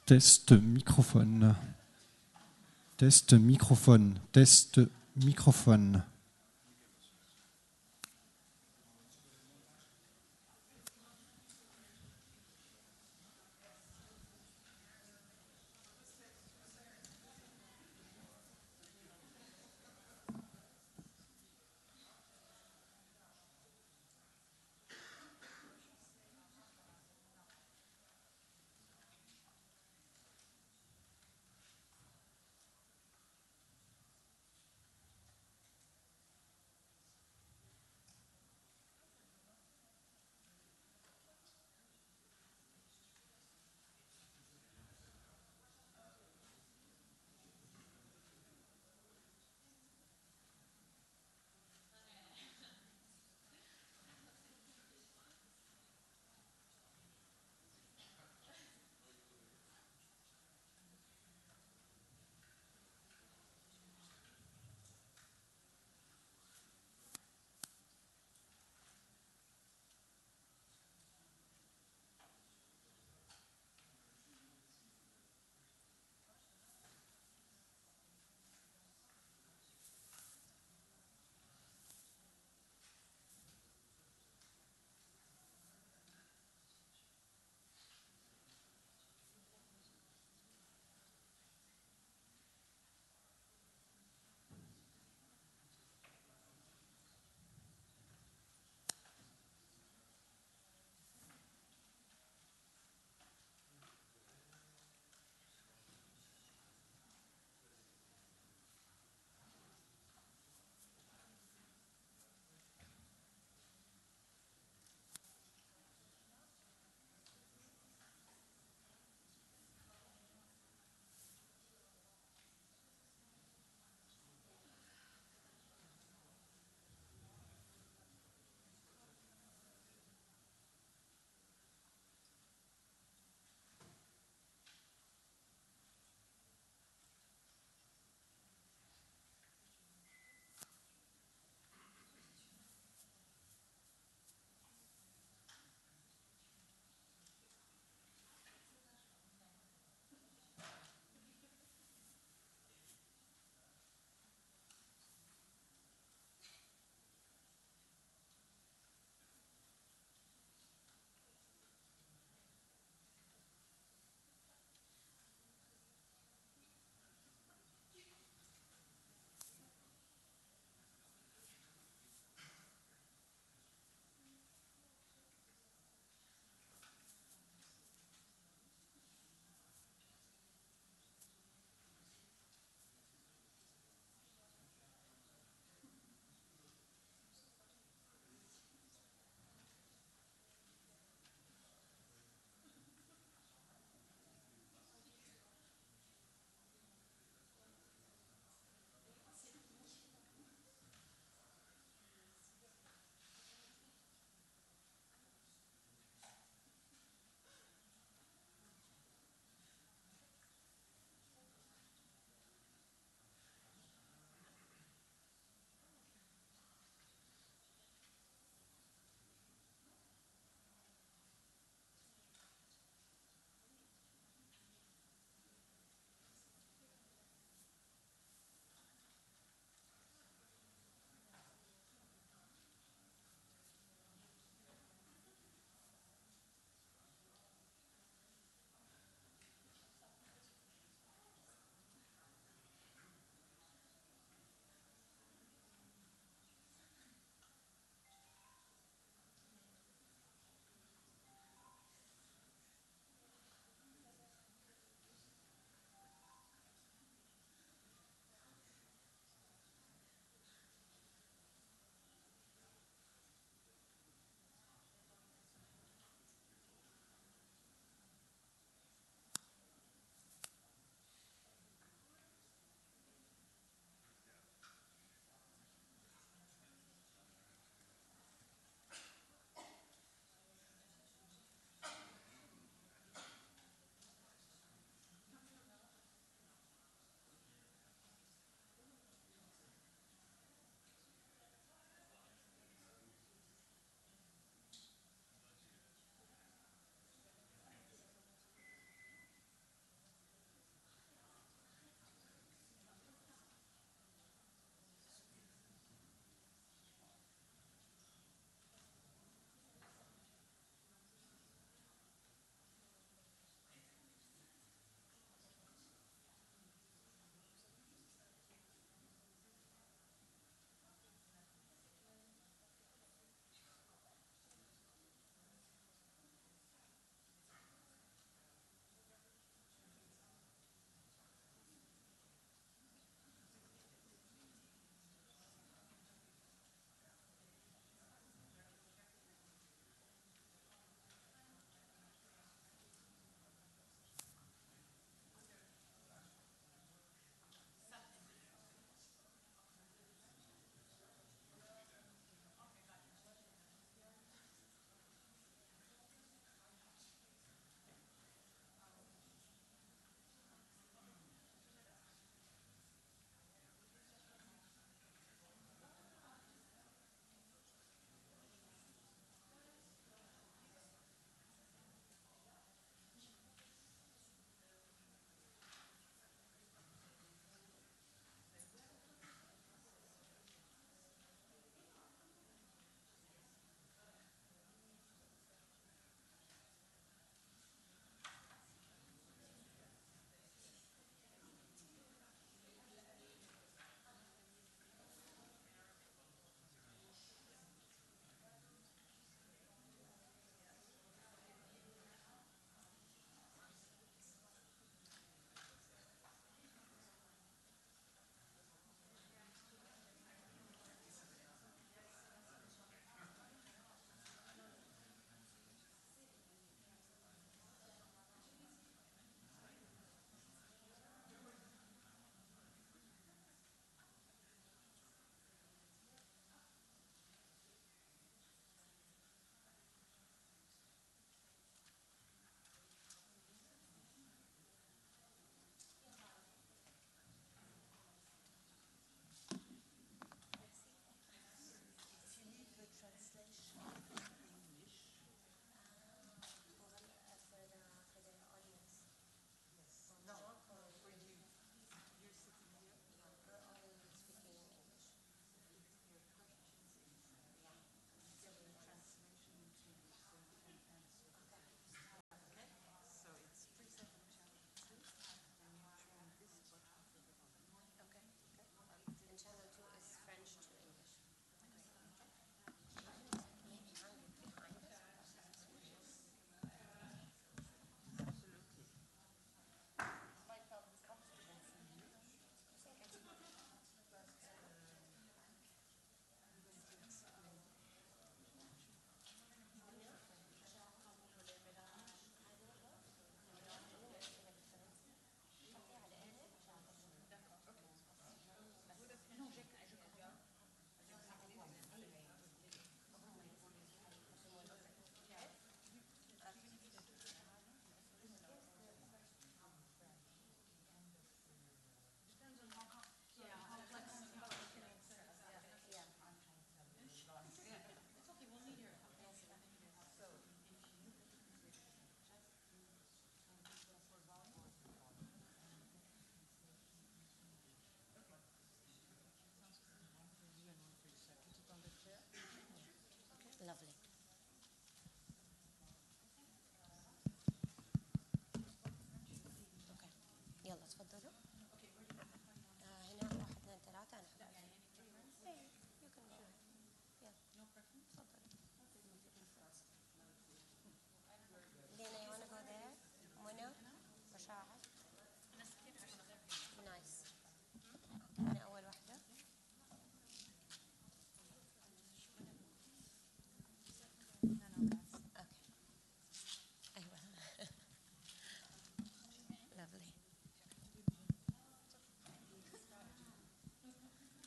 Test microphone. Test microphone. Test microphone.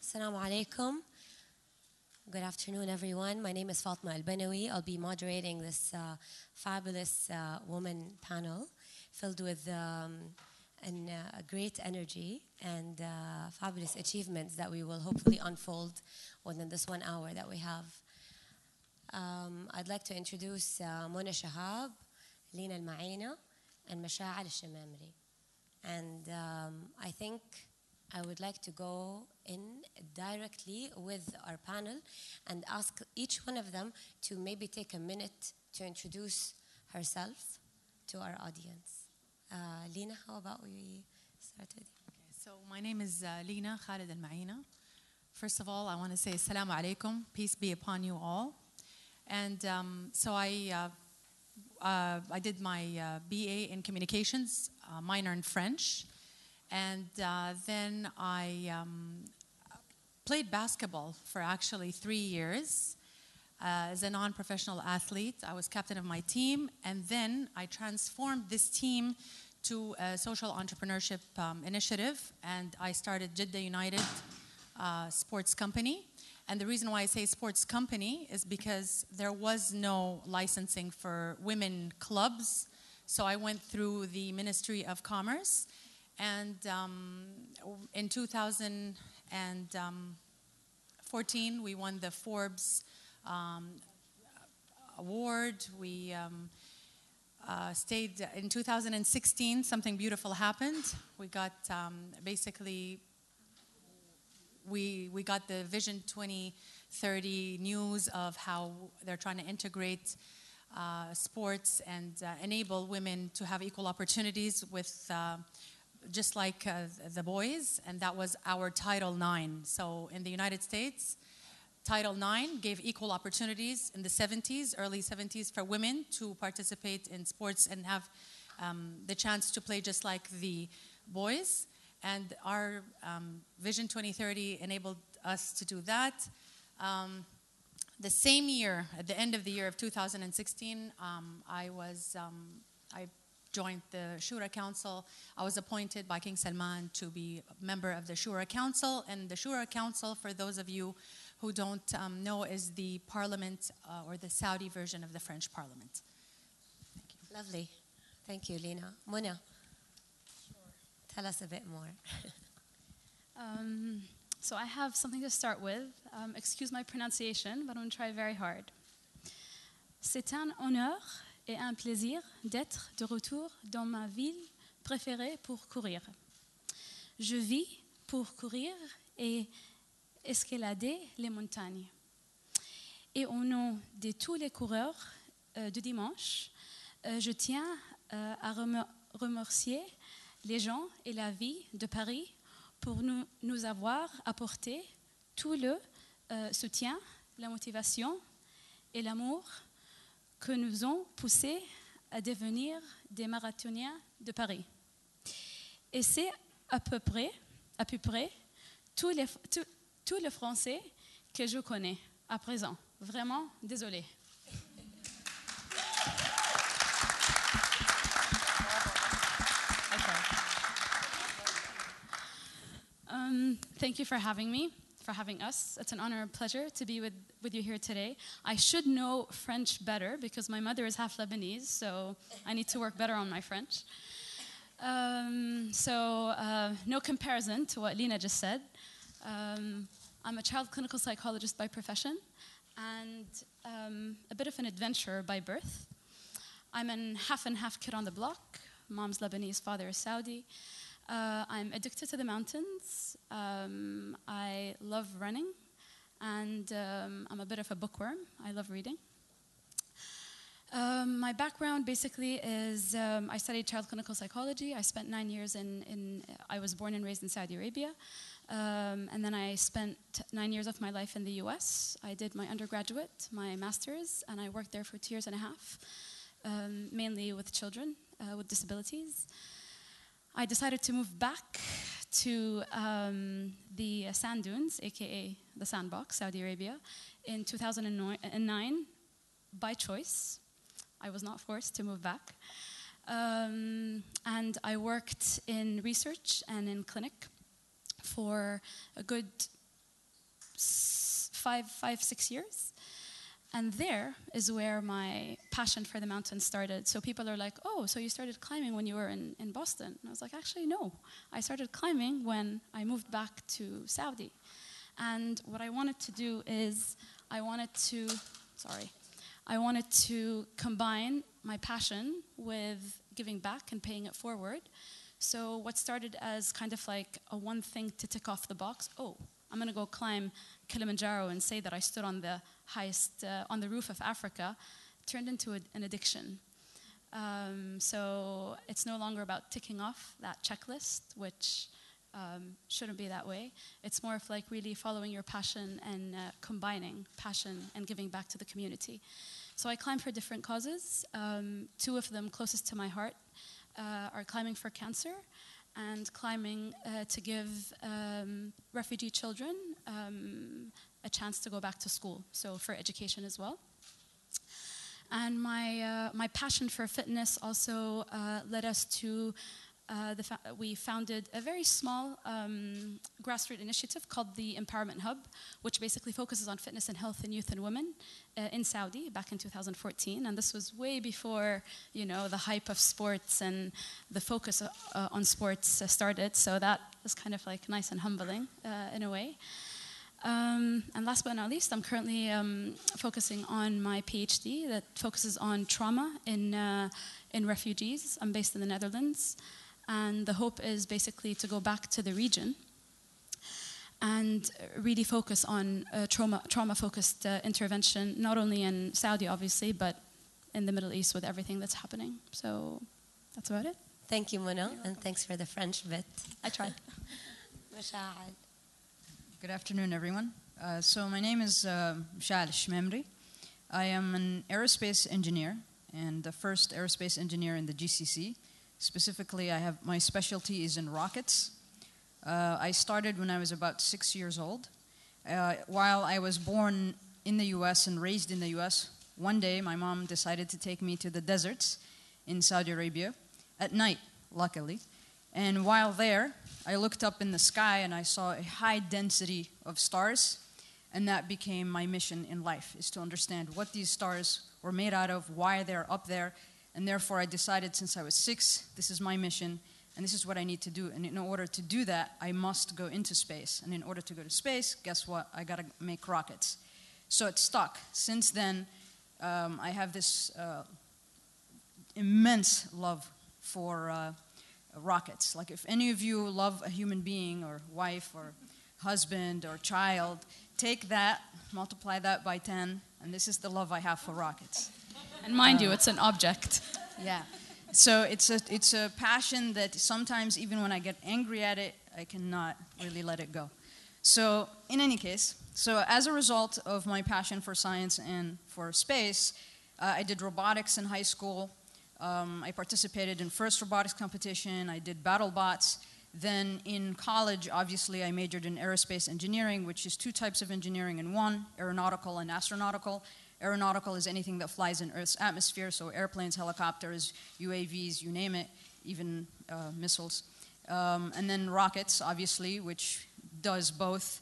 Assalamu alaikum. Good afternoon, everyone. My name is Fatma Al-Banawi. I'll be moderating this fabulous woman panel filled with a great energy and fabulous achievements that we will hopefully unfold within this 1 hour that we have. I'd like to introduce Mona Shahab, Lina Al-Ma'ina, and Masha'al Al-Shamamri. And I think I would like to go in directly with our panel and ask each one of them to maybe take a minute to introduce herself to our audience. Lina, how about we start with you? Okay, so my name is Lina Khalid Al-Ma'ina. First of all, I want to say Assalamu alaikum, peace be upon you all. And so I did my BA in communications, minor in French. And then I played basketball for actually 3 years as a non-professional athlete. I was captain of my team. And then I transformed this team to a social entrepreneurship initiative. And I started Jeddah United Sports Company. And the reason why I say sports company is because there was no licensing for women clubs. So I went through the Ministry of Commerce. And in 2014, we won the Forbes award. We stayed in 2016. Something beautiful happened. We got basically, we got the Vision 2030 news of how they're trying to integrate sports and enable women to have equal opportunities with just like the boys, and that was our Title IX. So in the United States, Title IX gave equal opportunities in the 70s, early 70s, for women to participate in sports and have the chance to play just like the boys. And our Vision 2030 enabled us to do that. The same year, at the end of the year of 2016, I joined the Shura Council. I was appointed by King Salman to be a member of the Shura Council. And the Shura Council, for those of you who don't know, is the parliament or the Saudi version of the French parliament. Thank you. Lovely. Thank you, Lina. Mona, tell us a bit more. So I have something to start with. Excuse my pronunciation, but I'm going to try very hard. C'est un honneur et un plaisir d'être de retour dans ma ville préférée pour courir. Je vis pour courir et escalader les montagnes. Et au nom de tous les coureurs du dimanche, je tiens à remercier les gens et la vie de Paris pour nous avoir apporté tout le soutien, la motivation et l'amour que nous ont poussés à devenir des marathoniens de Paris. Et c'est à peu près tous les Français que je connais à présent. Vraiment, désolée. Thank you for having me, for having us. It's an honor and pleasure to be with you here today. I should know French better because my mother is half Lebanese, so I need to work better on my French. No comparison to what Lina just said. I'm a child clinical psychologist by profession and a bit of an adventurer by birth. I'm an half and half kid on the block. Mom's Lebanese, father is Saudi. I'm addicted to the mountains. I love running, and I'm a bit of a bookworm. I love reading. My background basically is I studied child clinical psychology. I spent 9 years I was born and raised in Saudi Arabia. And then I spent 9 years of my life in the US. I did my undergraduate, my master's, and I worked there for 2 years and a half, mainly with children with disabilities. I decided to move back to the sand dunes, aka the sandbox, Saudi Arabia, in 2009 by choice. I was not forced to move back. And I worked in research and in clinic for a good 6 years. And there is where my passion for the mountains started. So people are like, oh, so you started climbing when you were in Boston. And I was like, actually, no. I started climbing when I moved back to Saudi. And what I wanted to do is I wanted to combine my passion with giving back and paying it forward. So what started as kind of like a one thing to tick off the box, oh, I'm going to go climb Kilimanjaro and say that I stood on the highest, on the roof of Africa, turned into an addiction. So it's no longer about ticking off that checklist, which shouldn't be that way. It's more of like really following your passion and combining passion and giving back to the community. So I climb for different causes. Two of them closest to my heart are climbing for cancer and climbing to give refugee children a chance to go back to school, so for education as well. And my passion for fitness also led us to we founded a very small grassroots initiative called the Empowerment Hub, which basically focuses on fitness and health in youth and women in Saudi back in 2014. And this was way before, the hype of sports and the focus on sports started. So that was kind of like nice and humbling in a way. And last but not least, I'm currently focusing on my PhD that focuses on trauma in refugees. I'm based in the Netherlands. And the hope is basically to go back to the region and really focus on trauma-focused intervention, not only in Saudi, obviously, but in the Middle East with everything that's happening. So that's about it. Thank you, Mona, and thanks for the French bit. I tried. Good afternoon, everyone. So my name is Mshal Shmemri. I am an aerospace engineer and the first aerospace engineer in the GCC. Specifically, my specialty is in rockets. I started when I was about 6 years old. While I was born in the US and raised in the US, one day my mom decided to take me to the deserts in Saudi Arabia at night, luckily. And while there, I looked up in the sky and I saw a high density of stars. And that became my mission in life, is to understand what these stars were made out of, why they're up there. And therefore, I decided since I was 6, this is my mission, and this is what I need to do. And in order to do that, I must go into space. And in order to go to space, guess what? I got to make rockets. So it stuck. Since then, I have this immense love for rockets. Like if any of you love a human being or wife or husband or child, take that, multiply that by 10, and this is the love I have for rockets. And mind you, it's an object. Yeah. So it's a passion that sometimes even when I get angry at it, I cannot really let it go. So in any case, so as a result of my passion for science and for space, I did robotics in high school. I participated in first robotics competition. I did battle bots. Then in college, obviously, I majored in aerospace engineering, which is 2 types of engineering in one, aeronautical and astronautical. Aeronautical is anything that flies in Earth's atmosphere, so airplanes, helicopters, UAVs, you name it, even missiles. And then rockets, obviously, which does both.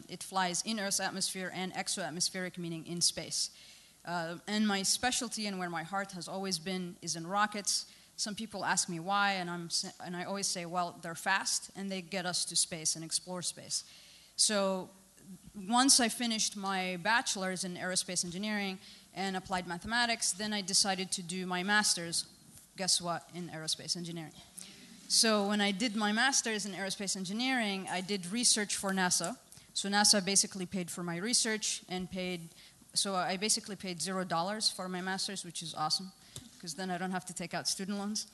It flies in Earth's atmosphere and exo-atmospheric, meaning in space. And my specialty and where my heart has always been is in rockets. Some people ask me why, and I always say, well, they're fast, and they get us to space and explore space. So once I finished my bachelor's in aerospace engineering and applied mathematics, then I decided to do my master's, guess what, in aerospace engineering. So when I did my master's in aerospace engineering, I did research for NASA. So NASA basically paid for my research and so I basically paid $0 for my master's, which is awesome, because then I don't have to take out student loans.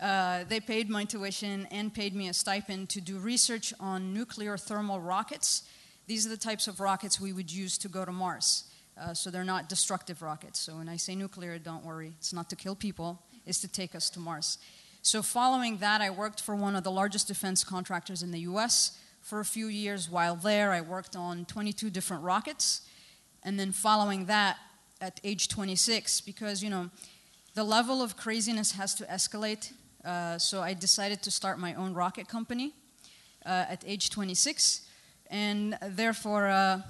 They paid my tuition and paid me a stipend to do research on nuclear thermal rockets. These are the types of rockets we would use to go to Mars. So they're not destructive rockets. So when I say nuclear, don't worry. It's not to kill people. It's to take us to Mars. So following that, I worked for one of the largest defense contractors in the US for a few years. While there, I worked on 22 different rockets. And then following that, at age 26, because, the level of craziness has to escalate. So I decided to start my own rocket company at age 26. And therefore,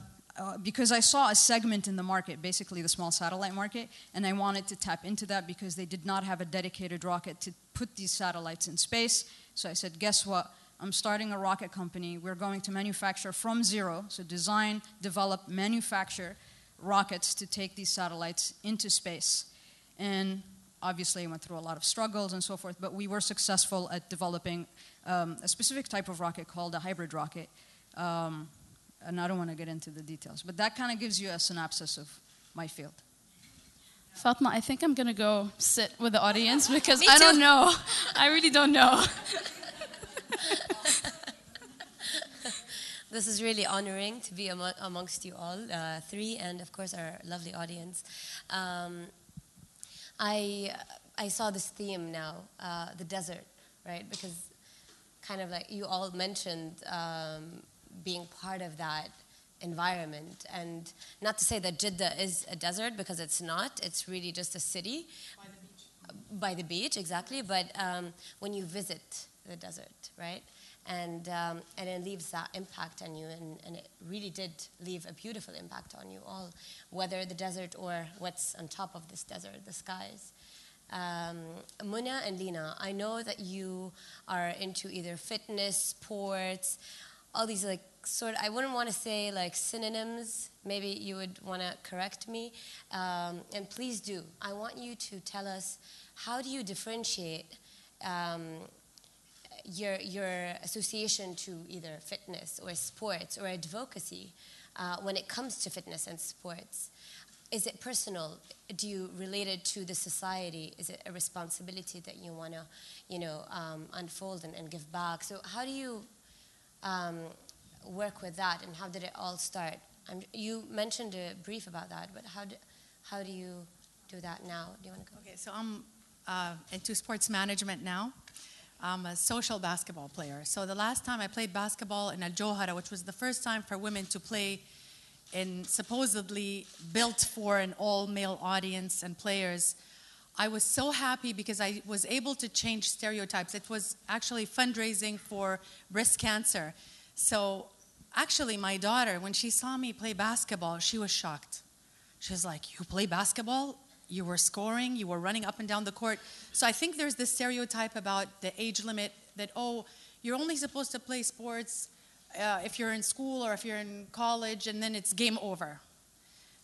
because I saw a segment in the market, basically the small satellite market, and I wanted to tap into that because they did not have a dedicated rocket to put these satellites in space. So I said, guess what? I'm starting a rocket company. We're going to manufacture from zero, so design, develop, manufacture rockets to take these satellites into space. And obviously, I went through a lot of struggles and so forth, but we were successful at developing a specific type of rocket called a hybrid rocket. And I don't want to get into the details, but that kind of gives you a synopsis of my field. Fatma, I think I'm going to go sit with the audience because Me I too. don't know. I really don't know. This is really honoring to be amongst you all, three, and of course our lovely audience. I saw this theme now, the desert, right? Because kind of like you all mentioned being part of that environment. And not to say that Jeddah is a desert, because it's not. It's really just a city. By the beach. By the beach, exactly. But when you visit the desert, right? And it leaves that impact on you. And it really did leave a beautiful impact on you all, whether the desert or what's on top of this desert, the skies. Muna and Lina, I know that you are into either fitness, sports, all these like I wouldn't want to say like synonyms. Maybe you would want to correct me. And please do. I want you to tell us, how do you differentiate your association to either fitness or sports or advocacy when it comes to fitness and sports? Is it personal? Do you relate it to the society? Is it a responsibility that you want to, unfold and give back? So how do you work with that, and how did it all start? You mentioned a brief about that, but how do you do that now? Do you want to go? Okay, so I'm into sports management now. I'm a social basketball player. So the last time I played basketball in Al Johara, which was the first time for women to play in supposedly built for an all-male audience and players, I was so happy because I was able to change stereotypes. It was actually fundraising for breast cancer. So actually my daughter, when she saw me play basketball, she was shocked. She was like, you play basketball? You were scoring, you were running up and down the court. So I think there's this stereotype about the age limit that, oh, you're only supposed to play sports if you're in school or if you're in college, and then it's game over.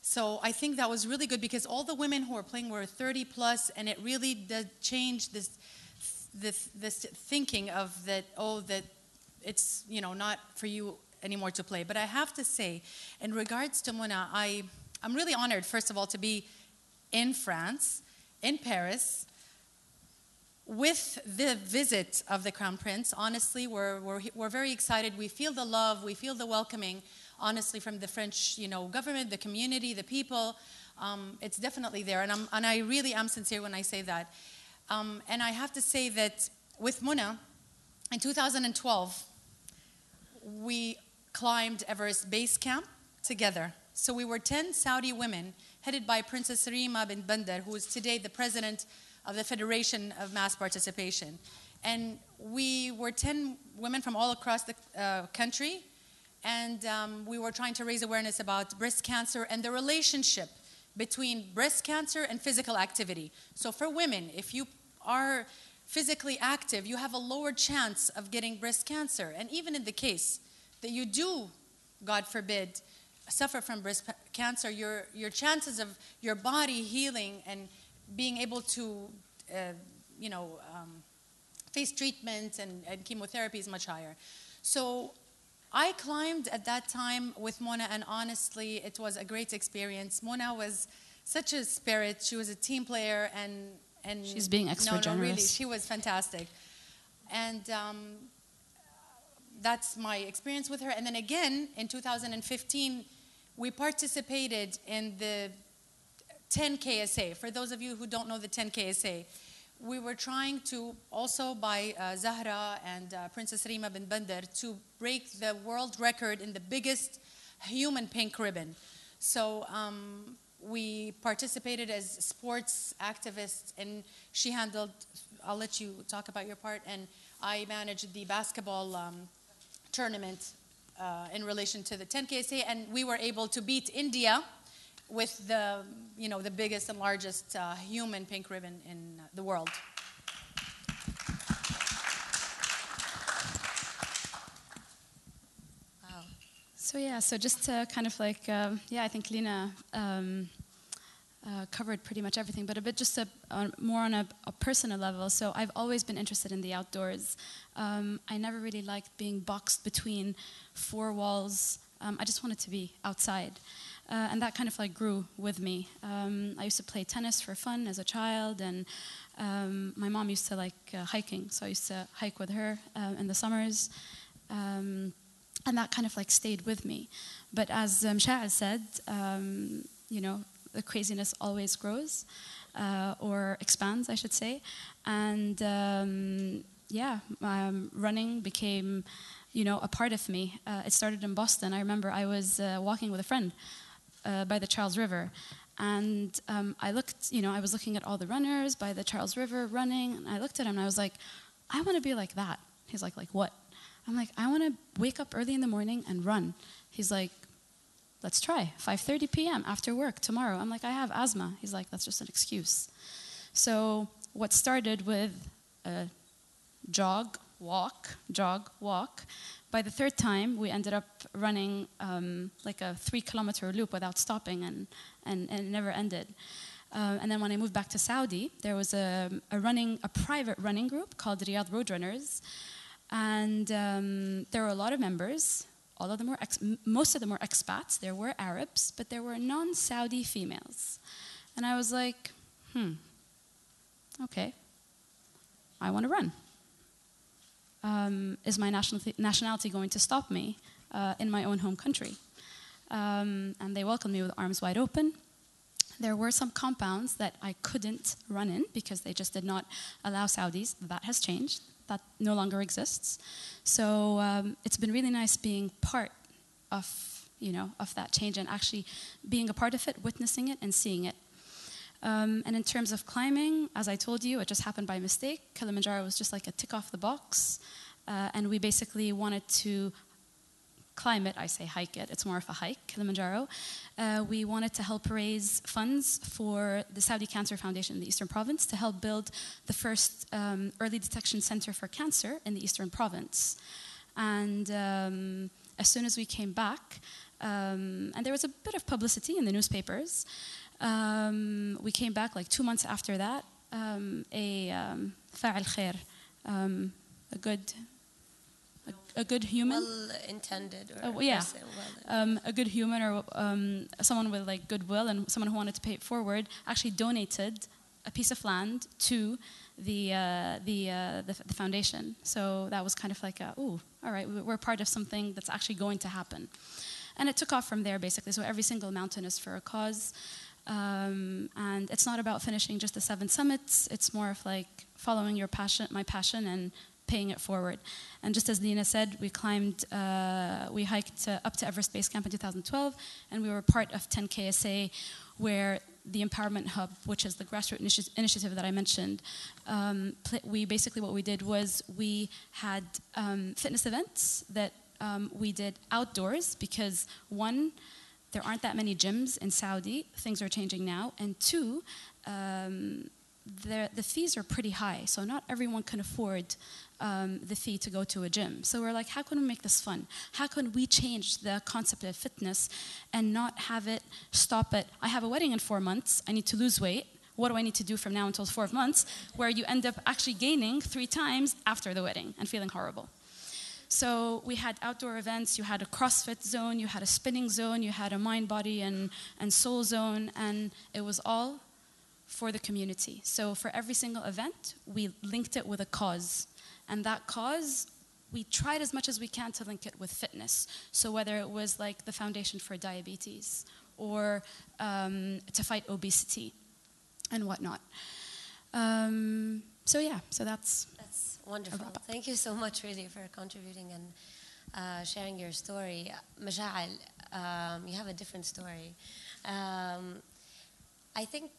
So I think that was really good because all the women who were playing were 30 plus, and it really did change this thinking of that, oh, that it's, not for you anymore to play. But I have to say, in regards to Muna, I'm really honored, first of all, to be in France, in Paris, with the visit of the Crown Prince. Honestly, we're very excited. We feel the love, we feel the welcoming, honestly, from the French, government, the community, the people. It's definitely there, and I really am sincere when I say that. And I have to say that with Muna, in 2012, we climbed Everest Base Camp together. So we were 10 Saudi women headed by Princess Rima bin Bandar, who is today the president of the Federation of Mass Participation. And we were 10 women from all across the country, and we were trying to raise awareness about breast cancer and the relationship between breast cancer and physical activity. So for women, if you are physically active, you have a lower chance of getting breast cancer. And even in the case that you do, God forbid, suffer from breast cancer, your chances of your body healing and being able to, face treatment and chemotherapy is much higher. So I climbed at that time with Mona, and honestly, it was a great experience. Mona was such a spirit. She was a team player, and She's being extra generous. Really, she was fantastic. And that's my experience with her. And then again, in 2015, we participated in the 10 KSA. For those of you who don't know the 10 KSA, we were trying to also by Zahra and Princess Rima bin Bandar to break the world record in the biggest human pink ribbon. So we participated as sports activists, and she handled, I'll let you talk about your part, and I managed the basketball tournament in relation to the 10 KSA, and we were able to beat India with the biggest and largest human pink ribbon in the world. Wow. So yeah, so just to kind of like, I think Lina covered pretty much everything, but a bit just more on a personal level. So I've always been interested in the outdoors. I never really liked being boxed between four walls. I just wanted to be outside. And that kind of like grew with me. I used to play tennis for fun as a child, and my mom used to like hiking, so I used to hike with her in the summers. And that kind of like stayed with me. But as Sha'al said, the craziness always grows, or expands, I should say. And running became, a part of me. It started in Boston. I remember I was walking with a friend by the Charles River. And I looked, I was looking at all the runners by the Charles River running. And I looked at him and I was like, I want to be like that. He's like what? I'm like, I want to wake up early in the morning and run. He's like, let's try, 5:30 p.m. after work tomorrow. I'm like, I have asthma. He's like, that's just an excuse. So what started with a jog, walk, by the third time, we ended up running like a 3-kilometer loop without stopping, and it never ended. And then when I moved back to Saudi, there was a private running group called Riyadh Roadrunners, and there were a lot of members. All of them were most of them were expats. There were Arabs, but there were non-Saudi females. And I was like, okay, I want to run. Is my nationality going to stop me in my own home country? And they welcomed me with arms wide open. There were some compounds that I couldn't run in because they just did not allow Saudis. That has changed. That no longer exists. So it's been really nice being part of that change and actually being a part of it, witnessing it and seeing it. And in terms of climbing, as I told you, it just happened by mistake. Kilimanjaro was just like a tick off the box. And we basically wanted to climb it. I say hike it. It's more of a hike, Kilimanjaro. We wanted to help raise funds for the Saudi Cancer Foundation in the Eastern Province to help build the first early detection center for cancer in the Eastern Province. And as soon as we came back, and there was a bit of publicity in the newspapers, we came back like 2 months after that. A fa'al khair, a good human, well-intended, or person, a good human, or someone with like goodwill and someone who wanted to pay it forward, actually donated a piece of land to the foundation. So that was kind of like, all right, we're part of something that's actually going to happen, and it took off from there basically. So every single mountain is for a cause, and it's not about finishing just the 7 summits. It's more of like following my passion, and paying it forward. And just as Lina said, we hiked up to Everest Base Camp in 2012, and we were part of 10 KSA, where the Empowerment Hub, which is the grassroots initiative that I mentioned, what we did was we had fitness events that we did outdoors, because one, there aren't that many gyms in Saudi. Things are changing now. And two, the fees are pretty high, so not everyone can afford the fee to go to a gym. So we're like, how can we make this fun? How can we change the concept of fitness and not have it stop at, I have a wedding in 4 months, I need to lose weight. What do I need to do from now until 4 months? Where you end up actually gaining 3 times after the wedding and feeling horrible. So we had outdoor events, you had a CrossFit zone, you had a spinning zone, you had a mind, body, and soul zone, and it was all for the community. So for every single event, we linked it with a cause. And that cause, we tried as much as we can to link it with fitness. So whether it was like the Foundation for Diabetes, or to fight obesity and whatnot. So that's wonderful. Thank you so much, really, for contributing and sharing your story. Masha'al, you have a different story. I think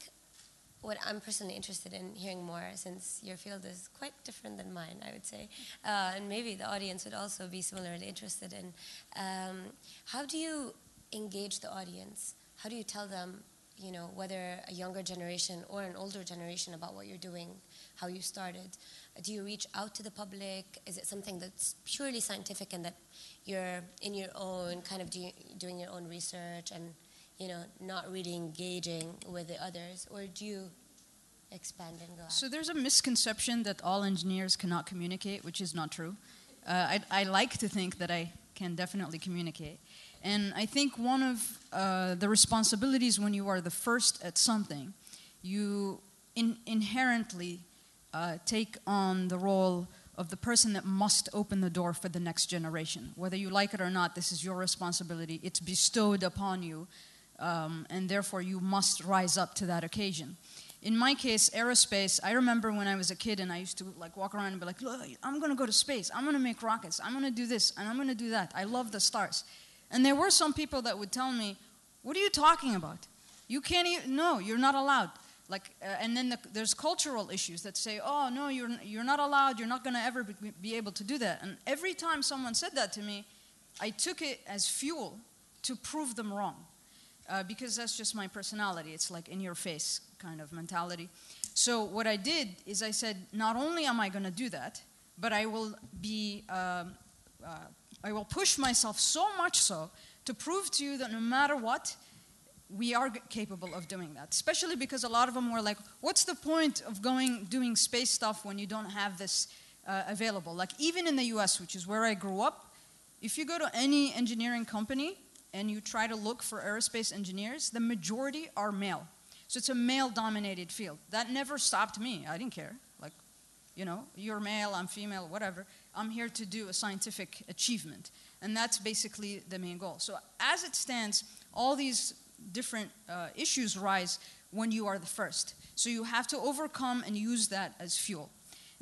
what I'm personally interested in hearing more, since your field is quite different than mine, I would say, and maybe the audience would also be similarly interested in, how do you engage the audience? How do you tell them, you know, whether a younger generation or an older generation, about what you're doing, how you started? Do you reach out to the public? Is it something that's purely scientific and that you're in your own kind of doing your own research and, you know, not really engaging with the others? Or do you expand and go out? So there's a misconception that all engineers cannot communicate, which is not true. I like to think that I can definitely communicate. And I think one of the responsibilities when you are the first at something, you inherently take on the role of the person that must open the door for the next generation. Whether you like it or not, this is your responsibility. It's bestowed upon you, and therefore you must rise up to that occasion. In my case, aerospace, I remember when I was a kid and I used to like walk around and be like, look, I'm going to go to space. I'm going to make rockets. I'm going to do this and I'm going to do that. I love the stars. And there were some people that would tell me, what are you talking about? You can't even, no, you're not allowed. Like, and then there's cultural issues that say, oh, no, you're not allowed. You're not going to ever be able to do that. And every time someone said that to me, I took it as fuel to prove them wrong. Because that's just my personality. It's like in your face kind of mentality. So what I did is I said, not only am I going to do that, but I will I will push myself so much so to prove to you that no matter what, we are capable of doing that. Especially because a lot of them were like, what's the point of doing space stuff when you don't have this available? Like even in the US, which is where I grew up, if you go to any engineering company and you try to look for aerospace engineers, the majority are male. So it's a male-dominated field. That never stopped me. I didn't care. Like, you know, you're male, I'm female, whatever. I'm here to do a scientific achievement. And that's basically the main goal. So as it stands, all these different issues rise when you are the first. So you have to overcome and use that as fuel.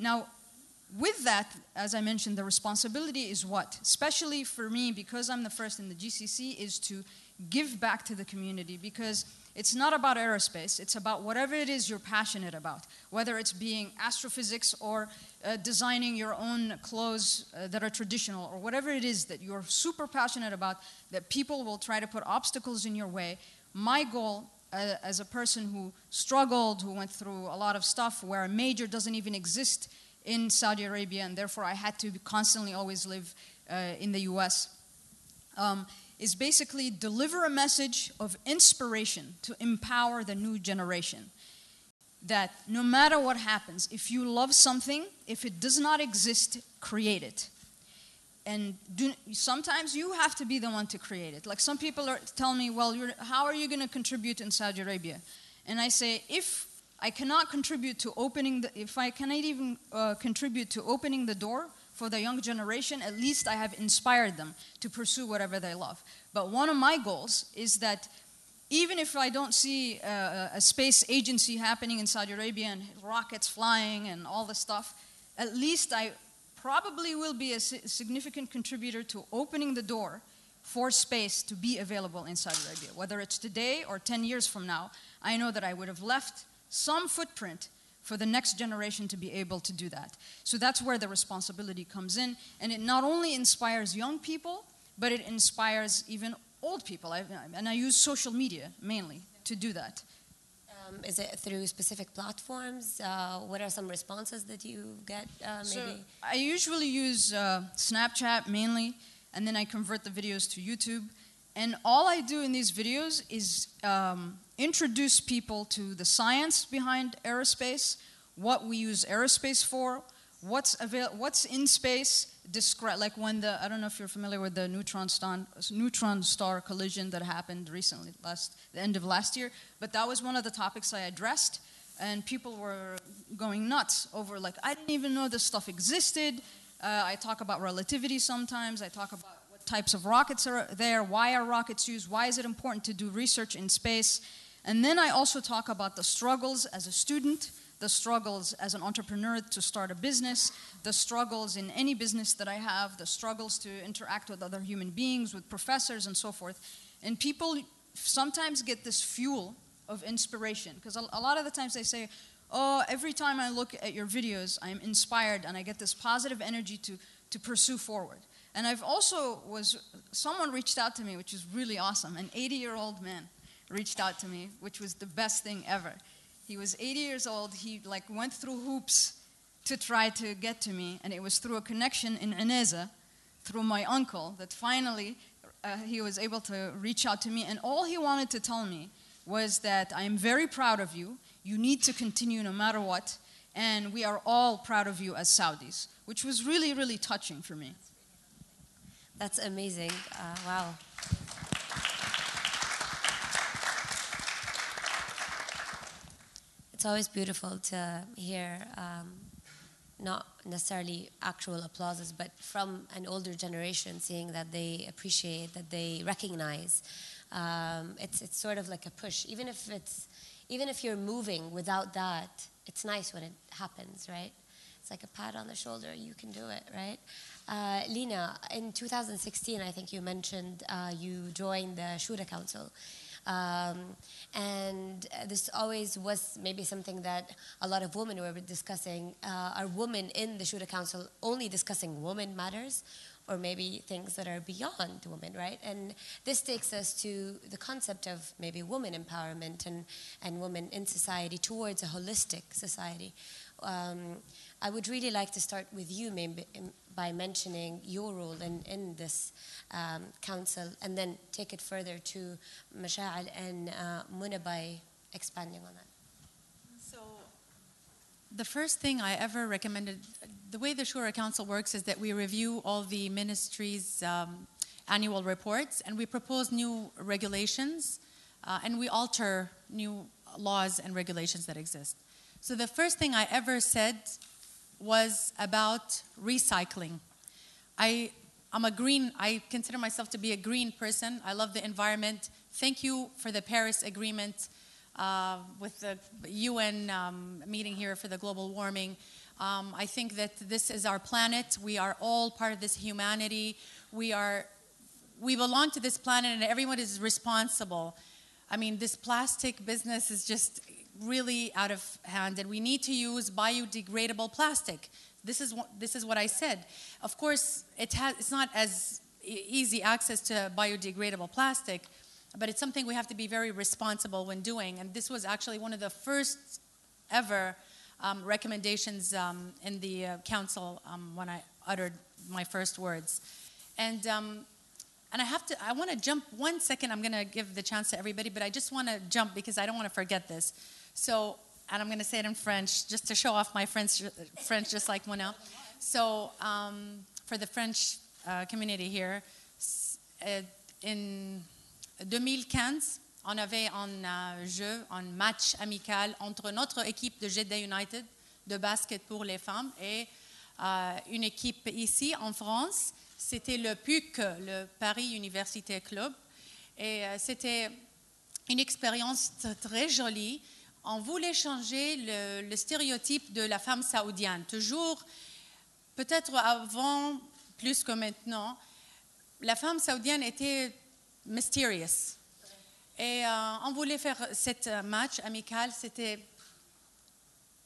Now, with that, as I mentioned, the responsibility is what? Especially for me, because I'm the first in the GCC, is to give back to the community, because it's not about aerospace, it's about whatever it is you're passionate about, whether it's being astrophysics or designing your own clothes that are traditional, or whatever it is that you're super passionate about, that people will try to put obstacles in your way. My goal as a person who struggled, who went through a lot of stuff where a major doesn't even exist in Saudi Arabia, and therefore I had to constantly always live in the US, is basically deliver a message of inspiration to empower the new generation. That no matter what happens, if you love something, if it does not exist, create it. And sometimes you have to be the one to create it. Like some people tell me, well, how are you going to contribute in Saudi Arabia? And I say, if I cannot contribute to if I cannot even contribute to opening the door for the young generation, at least I have inspired them to pursue whatever they love. But one of my goals is that even if I don't see a space agency happening in Saudi Arabia and rockets flying and all this stuff, at least I probably will be a significant contributor to opening the door for space to be available in Saudi Arabia. Whether it's today or 10 years from now, I know that I would have left some footprint for the next generation to be able to do that. So that's where the responsibility comes in. And it not only inspires young people, but it inspires even old people. And I use social media mainly to do that. Is it through specific platforms? What are some responses that you get? Maybe? So I usually use Snapchat mainly, and then I convert the videos to YouTube. And all I do in these videos is introduce people to the science behind aerospace, what we use aerospace for, what's in space, like when I don't know if you're familiar with the neutron star collision that happened recently, the end of last year, but that was one of the topics I addressed, and people were going nuts over, like, I didn't even know this stuff existed. I talk about relativity sometimes, I talk about what types of rockets are there, why are rockets used, why is it important to do research in space, and then I also talk about the struggles as a student, the struggles as an entrepreneur to start a business, the struggles in any business that I have, the struggles to interact with other human beings, with professors and so forth. And people sometimes get this fuel of inspiration. Because a lot of the times they say, oh, every time I look at your videos, I'm inspired and I get this positive energy to pursue forward. And I've also someone reached out to me, which is really awesome. An 80-year-old man reached out to me, which was the best thing ever. He was 80 years old. He went through hoops to try to get to me. And it was through a connection in Ineza, through my uncle, that finally he was able to reach out to me. And all he wanted to tell me was that I am very proud of you. You need to continue no matter what. And we are all proud of you as Saudis, which was really, really touching for me. That's amazing. Wow. It's always beautiful to hear not necessarily actual applauses, but from an older generation, seeing that they appreciate, that they recognize. It's sort of like a push. Even if you're moving without that, it's nice when it happens, right? It's like a pat on the shoulder. You can do it, right? Lina, in 2016, I think you mentioned you joined the Shura Council. And this always was maybe something that a lot of women were discussing. Are women in the Shura Council only discussing women matters, or maybe things that are beyond women, right? And this takes us to the concept of maybe women empowerment and women in society towards a holistic society. I would really like to start with you maybe by mentioning your role in this council, and then take it further to Masha'al and Muna by expanding on that. So the first thing I ever recommended, the way the Shura Council works is that we review all the ministries' annual reports, and we propose new regulations, and we alter new laws and regulations that exist. So the first thing I ever said was about recycling. I consider myself to be a green person. I love the environment. Thank you for the Paris Agreement with the UN meeting here for the global warming. I think that this is our planet. We are all part of this humanity. We belong to this planet, and everyone is responsible. I mean, this plastic business is just really out of hand, and we need to use biodegradable plastic. This is what I said. Of course, it's not as easy access to biodegradable plastic, but it's something we have to be very responsible when doing. And this was actually one of the first ever recommendations in the council when I uttered my first words. And I want to jump 1 second. I'm going to give the chance to everybody, but I just want to jump because I don't want to forget this. So, and I'm going to say it in French just to show off my French just like Mona. So, for the French community here, in 2015, on avait un match amical entre notre équipe de Jeddah United de basket pour les femmes et une équipe ici en France. C'était le PUC, le Paris Université Club. Et c'était une expérience très jolie. On voulait changer le stéréotype de la femme saoudienne. Toujours, peut-être avant, plus que maintenant, la femme saoudienne était mysterious. Et on voulait faire cette match amical, c'était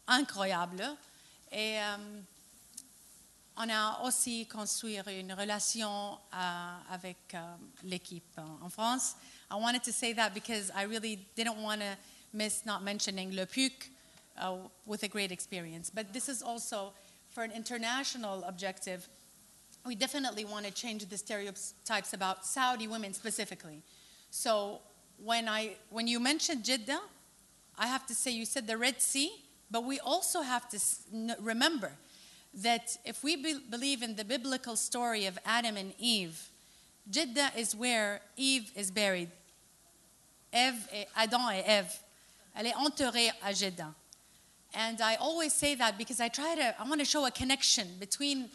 incroyable. Et on a aussi construit une relation avec l'équipe en France. I wanted to say that because I really didn't want to miss not mentioning Le PUC with a great experience. But this is also for an international objective. We definitely want to change the stereotypes about Saudi women specifically. So when you mentioned Jeddah, I have to say you said the Red Sea, but we also have to remember that if we believe in the biblical story of Adam and Eve, Jeddah is where Eve is buried. Adam et Ève. Elle est enterrée à Jeddah. And I always say that because I want to show a connection between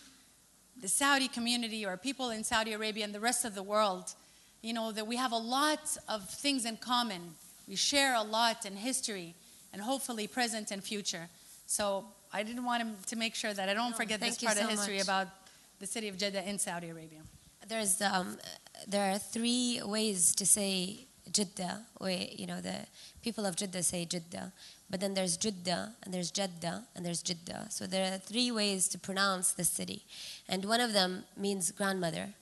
the Saudi community or people in Saudi Arabia and the rest of the world. You know, that we have a lot of things in common. We share a lot in history and hopefully present and future. So I didn't want to make sure that I don't forget this part of history about the city of Jeddah in Saudi Arabia. There are 3 ways to say Jeddah, or, the people of Jeddah say Jeddah, but then there's Jeddah, and there's Jeddah, and there's Jeddah. So there are 3 ways to pronounce this city. And one of them means grandmother,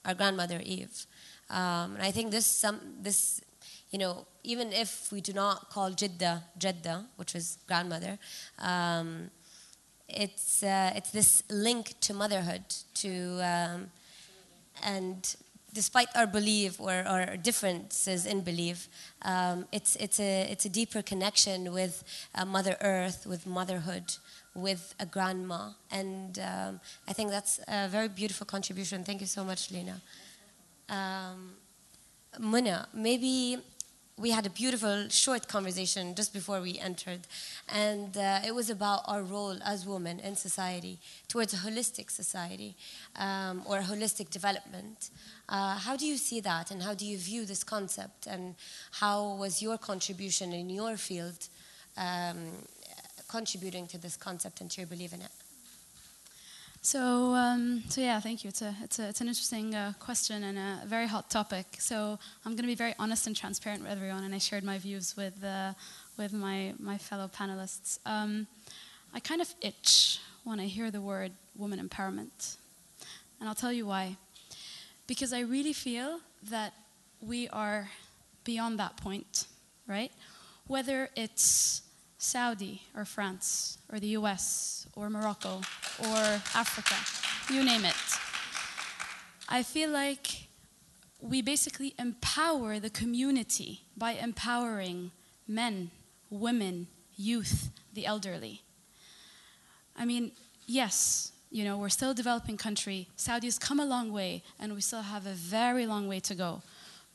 our grandmother Eve. And I think this, even if we do not call Jeddah, which is grandmother, it's this link to motherhood, and despite our belief or our differences in belief, it's a deeper connection with Mother Earth, with motherhood, with a grandma, and I think that's a very beautiful contribution. Thank you so much, Lena. Muna, maybe we had a beautiful short conversation just before we entered, and it was about our role as women in society towards a holistic society, or holistic development. How do you see that, and how do you view this concept, and how was your contribution in your field contributing to this concept and to your belief in it? So yeah, thank you. It's an interesting question and a very hot topic. So I'm going to be very honest and transparent with everyone, and I shared my views with my fellow panelists. I kind of itch when I hear the word woman empowerment, and I'll tell you why. Because I really feel that we are beyond that point, right? Whether it's Saudi or France or the US or Morocco or Africa, you name it. I feel like we basically empower the community by empowering men, women, youth, the elderly. I mean, yes, we're still a developing country. Saudi's come a long way, and we still have a very long way to go.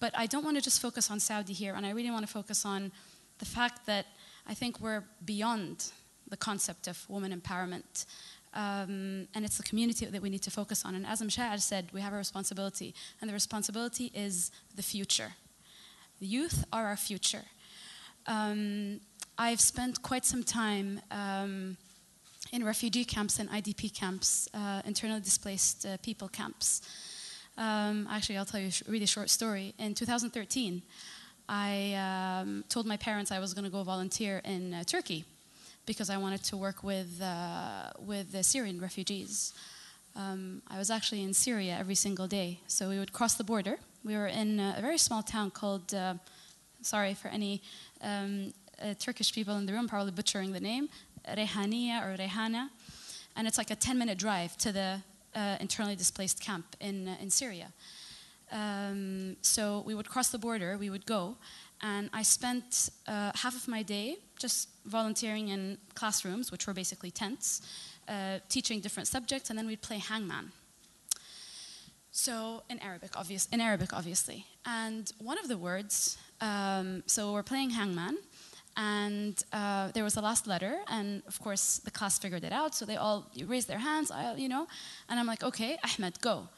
But I don't want to just focus on Saudi here, and I really want to focus on the fact that I think we're beyond the concept of woman empowerment. And it's the community that we need to focus on. And as Msha'ar said, we have a responsibility. And the responsibility is the future. The youth are our future. I've spent quite some time in refugee camps and IDP camps, internally displaced people camps. Actually, I'll tell you a really short story. In 2013, I told my parents I was going to go volunteer in Turkey because I wanted to work with the Syrian refugees. I was actually in Syria every single day. So we would cross the border. We were in a very small town called, sorry for any Turkish people in the room, probably butchering the name, Rehaniya or Rehana. And it's like a 10-minute drive to the internally displaced camp in Syria. So we would cross the border, we would go, and I spent half of my day just volunteering in classrooms, which were basically tents, teaching different subjects, and then we'd play hangman. So in Arabic, obviously. And one of the words, so we're playing hangman, and there was the last letter, and of course the class figured it out, so they all raised their hands, and I'm like, okay, Ahmed, go.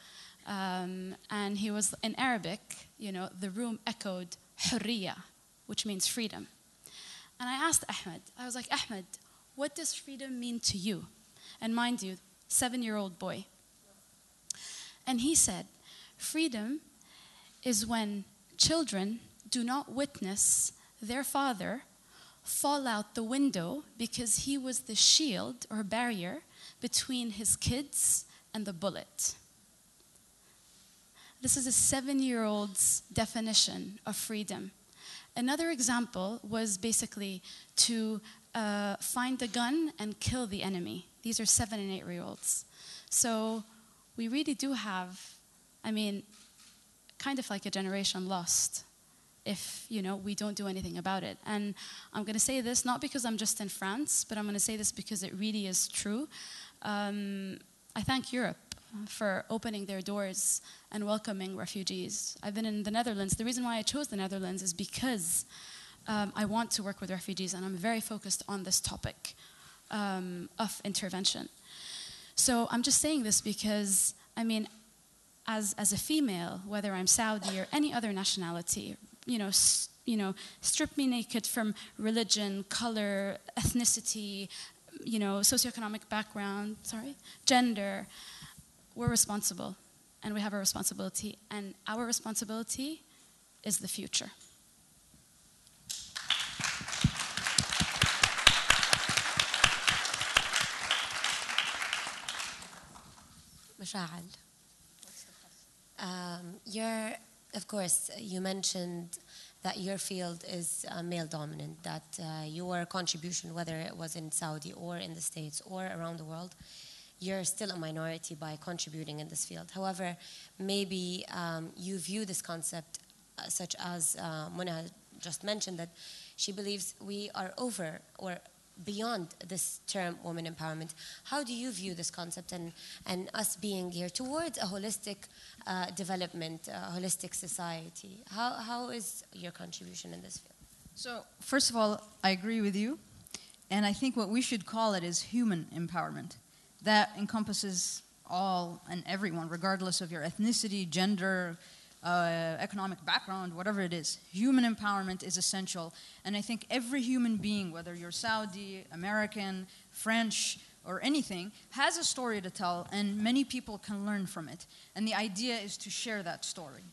And he was in Arabic, the room echoed hurriya, which means freedom. And I asked Ahmed, I was like, Ahmed, what does freedom mean to you? And mind you, 7-year-old boy. And he said, freedom is when children do not witness their father fall out the window because he was the shield or barrier between his kids and the bullet. This is a 7-year-old's definition of freedom. Another example was basically to find the gun and kill the enemy. These are 7 and 8-year-olds. So we really do have, kind of like a generation lost if, we don't do anything about it. And I'm going to say this not because I'm just in France, but I'm going to say this because it really is true. I thank Europe for opening their doors and welcoming refugees. I've been in the Netherlands. The reason why I chose the Netherlands is because I want to work with refugees, and I'm very focused on this topic of intervention. So I'm just saying this because, as a female, whether I'm Saudi or any other nationality, strip me naked from religion, color, ethnicity, socioeconomic background, gender. We're responsible, and we have a responsibility, and our responsibility is the future. مشاعل. You're, of course, you mentioned that your field is male dominant, that your contribution, whether it was in Saudi or in the States or around the world, you're still a minority by contributing in this field. However, maybe you view this concept such as Mona just mentioned, that she believes we are over or beyond this term women empowerment. How do you view this concept and us being here towards a holistic development, a holistic society? How is your contribution in this field? So, first of all, I agree with you. And I think what we should call it is human empowerment. That encompasses all and everyone, regardless of your ethnicity, gender, economic background, whatever it is. Human empowerment is essential. And I think every human being, whether you're Saudi, American, French, or anything, has a story to tell, and many people can learn from it. And the idea is to share that story.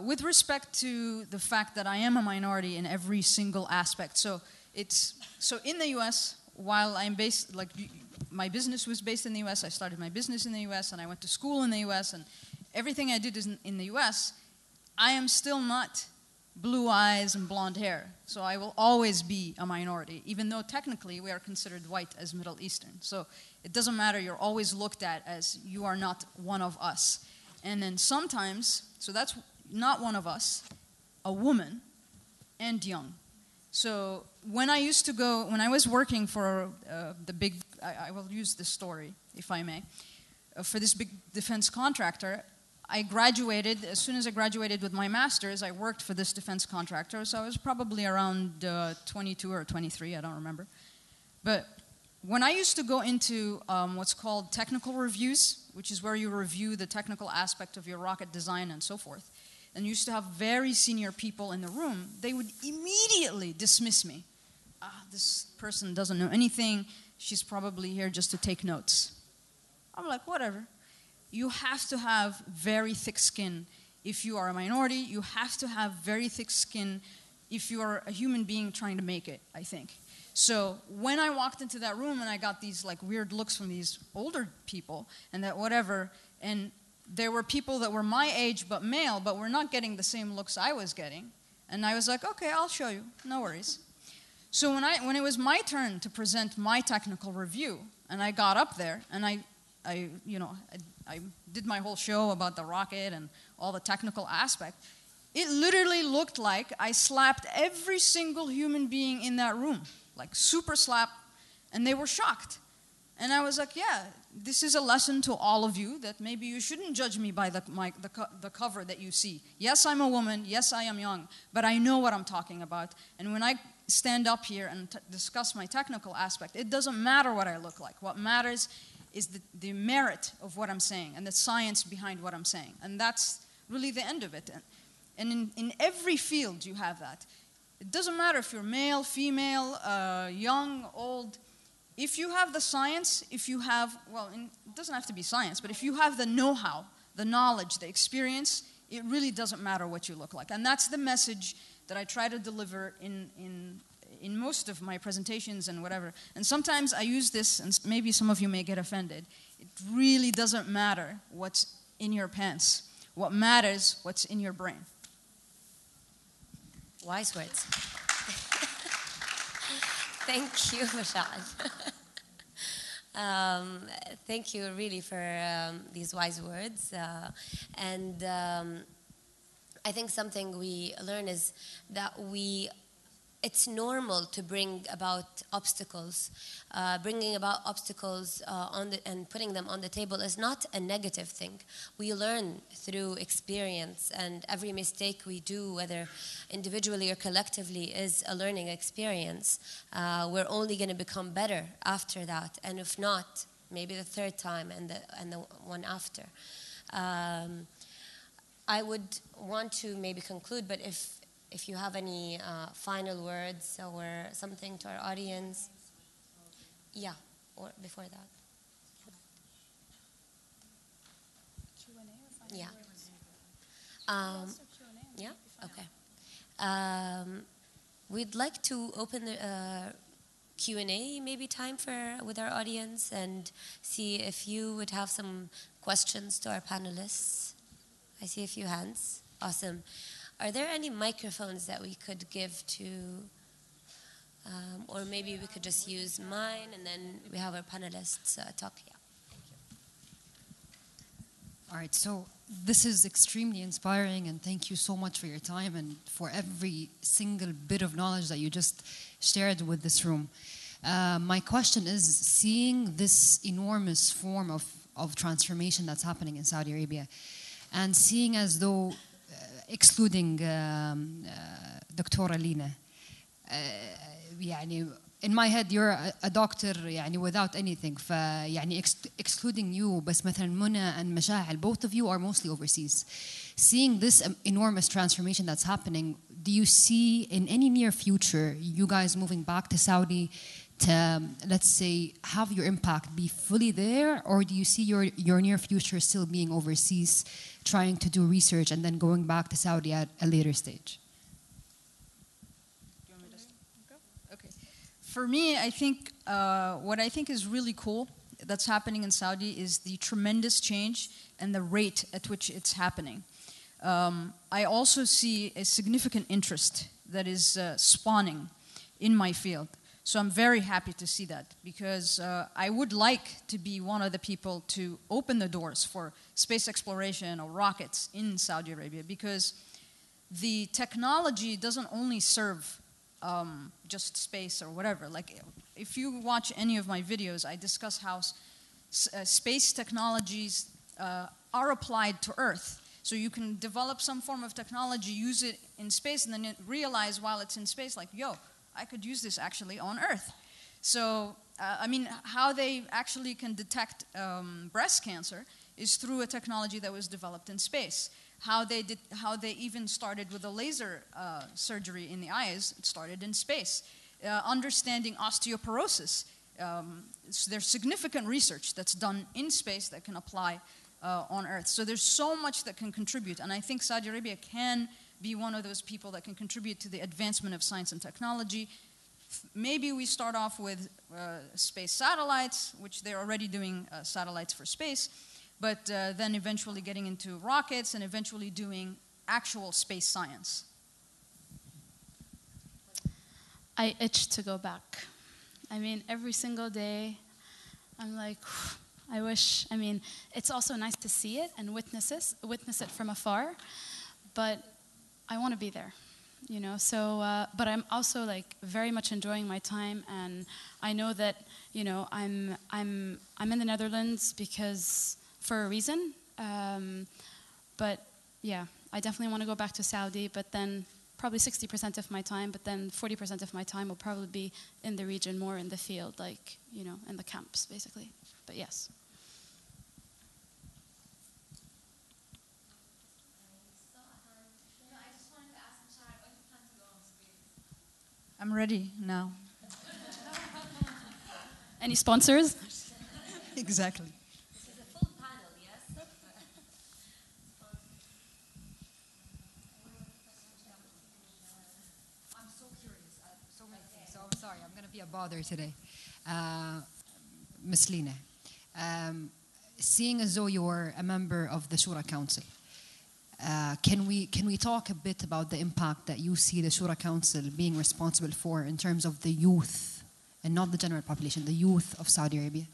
With respect to the fact that I am a minority in every single aspect, so in the U.S., while I'm based, my business was based in the U.S., I started my business in the U.S., and I went to school in the U.S., and everything I did is in the U.S., I am still not blue eyes and blonde hair. So I will always be a minority, even though technically we are considered white as Middle Eastern. So it doesn't matter, you're always looked at as you are not one of us. And then sometimes, so that's not one of us, a woman, and young. So when I was working for I will use this story, if I may, for this big defense contractor, as soon as I graduated with my master's, I worked for this defense contractor, so I was probably around 22 or 23, I don't remember. But when I used to go into what's called technical reviews, which is where you review the technical aspect of your rocket design and so forth, and used to have very senior people in the room, they would immediately dismiss me. This person doesn't know anything, she's probably here just to take notes. I'm like, whatever. You have to have very thick skin if you are a minority. You have to have very thick skin if you are a human being trying to make it, I think. So when I walked into that room and I got these weird looks from these older people and that whatever, and there were people that were my age but male, but were not getting the same looks I was getting. And I was like, okay, I'll show you, no worries. So when it was my turn to present my technical review, and I got up there and I did my whole show about the rocket and all the technical aspect, it literally looked like I slapped every single human being in that room, super slap, and they were shocked. And I was like, yeah, this is a lesson to all of you that maybe you shouldn't judge me by the cover that you see. Yes, I'm a woman. Yes, I am young. But I know what I'm talking about. And when I stand up here and discuss my technical aspect, it doesn't matter what I look like. What matters is the merit of what I'm saying and the science behind what I'm saying. And that's really the end of it. And in every field you have that. It doesn't matter if you're male, female, young, old. If you have the science, it doesn't have to be science, but if you have the know-how, the knowledge, the experience, it really doesn't matter what you look like. And that's the message that I try to deliver in most of my presentations and whatever. And sometimes I use this, and maybe some of you may get offended. It really doesn't matter what's in your pants. What matters, what's in your brain. Wise words. Thank you, Mashal. Thank you really for these wise words. I think something we learn is that it's normal to bring about obstacles. Bringing about obstacles and putting them on the table is not a negative thing. We learn through experience, and every mistake we do, whether individually or collectively, is a learning experience. We're only going to become better after that, and if not, maybe the third time and the one after. I would want to maybe conclude, but if you have any final words or something to our audience. Yeah, or before that. Yeah. Yeah, okay. We'd like to open Q&A maybe time with our audience and see if you would have some questions to our panelists. I see a few hands. Awesome. Are there any microphones that we could give to, or maybe we could just use mine and then we have our panelists talk? Yeah. All right, so this is extremely inspiring, and thank you so much for your time and for every single bit of knowledge that you just shared with this room. My question is, seeing this enormous form of transformation that's happening in Saudi Arabia, and seeing as though, excluding Dr. Lina, in my head you're a doctor without anything, excluding you, بس مثلا Muna and Masha'al, both of you are mostly overseas. Seeing this enormous transformation that's happening, do you see in any near future you guys moving back to Saudi to, let's say, have your impact be fully there, or do you see your near future still being overseas, trying to do research and then going back to Saudi at a later stage? For me, I think what I think is really cool that's happening in Saudi is the tremendous change and the rate at which it's happening. I also see a significant interest that is spawning in my field. So I'm very happy to see that, because I would like to be one of the people to open the doors for space exploration or rockets in Saudi Arabia, because the technology doesn't only serve just space or whatever. Like, if you watch any of my videos, I discuss how space technologies are applied to Earth. So you can develop some form of technology, use it in space, and then realize while it's in space, like, yo, I could use this actually on Earth. So, I mean, how they actually can detect breast cancer is through a technology that was developed in space. How they even started with a laser surgery in the eyes, it started in space. Understanding osteoporosis, there's significant research that's done in space that can apply on Earth. So there's so much that can contribute, and I think Saudi Arabia can be one of those people that can contribute to the advancement of science and technology. Maybe we start off with space satellites, which they're already doing satellites for space, but then eventually getting into rockets and eventually doing actual space science. I itch to go back. I mean, every single day, I'm like, I wish. I mean, it's also nice to see it and witness it from afar, but I want to be there, you know. So, but I'm also like very much enjoying my time, and I know that, you know, I'm in the Netherlands because for a reason. But yeah, I definitely want to go back to Saudi, but then probably 60% of my time, but then 40% of my time will probably be in the region, more in the field, like, you know, in the camps, basically. But yes. I'm ready now. Any sponsors? Exactly. This is a full panel, yes? I'm so curious. So many things. So I'm sorry. I'm going to be a bother today. Ms. Lina, seeing as though you're a member of the Shura Council, can we talk a bit about the impact that you see the Shura Council being responsible for in terms of the youth, and not the general population, the youth of Saudi Arabia,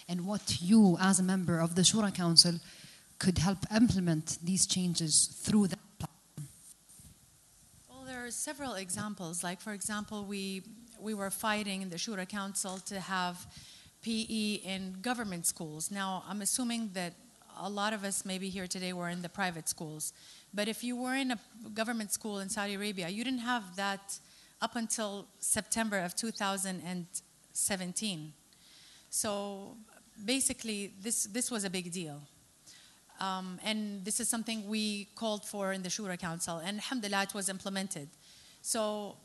and what you, as a member of the Shura Council, could help implement these changes through that platform? Well, there are several examples. Like, for example, we were fighting in the Shura Council to have PE in government schools. Now, I'm assuming that a lot of us maybe here today were in the private schools. But if you were in a government school in Saudi Arabia, you didn't have that up until September of 2017. So basically, this was a big deal. And this is something we called for in the Shura Council, and alhamdulillah, it was implemented. So